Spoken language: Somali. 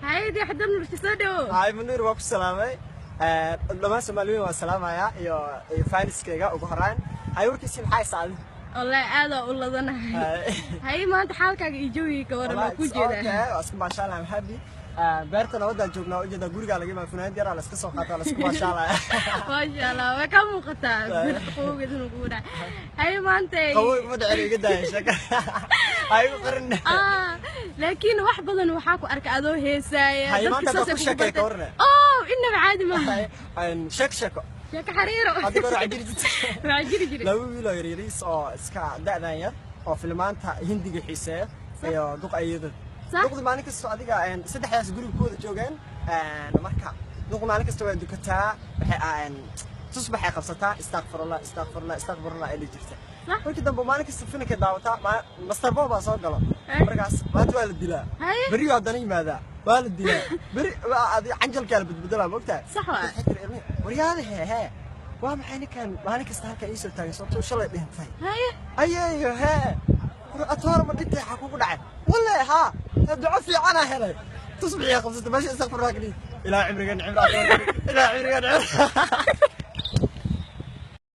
هاي دي حدا من بتصدقوا هاي منير واكو سلامي لما سمالوين والسلام يا فاينس كيغا ugu horaan hay warkiisi maxay saaday والله aada u ladanahay hay maanta xaalkaaga iyo jawiga warama ku jeedaa waa isku maashaalahay happy beertana wada joognaa ujeeda guriga laga ma funaanad yar la iska soo qaataa la isku maashaalahay ma sha Allah waa ka muuqataa qowgeeduna ku dhaay hay maanta qow ma dhacay iga daay shaka hay u qarin laakiin wax badan waxa ku arka adoo heesaaya dadka soo shakay ka warna inaba caadi ma shako شاك حريرو هذيك راح جري جري لو ويلو يريس او اسكا دادان ير oo filmaanta hindiga xiiseeyo iyo duq ayada duqda maalin kasta adiga saddexdaas gurigooda joogan marka duq maalin kasta way dukataa waxay tusbaxay qabsataa istaghfirullah ay jirta markii dambe maalin kasta filimka daawata master bob baa soo galo markaas maanta waa la dilaa bari waa dan yimaada waa la dilaa bari anjalka la badbadala moogtaa sax waa waryaada hee waa maxay ninkan maalin kasta halka ii soo taagay sababtoo shalay dhintay ayeeyo hee atoor ma dhintay waxa kugu dhacay wallahi ha duco fiican ah helay tusbixiya qabsata meesha istaghfirullah ilaa cimrigan cimri atoor ilaa cimrigan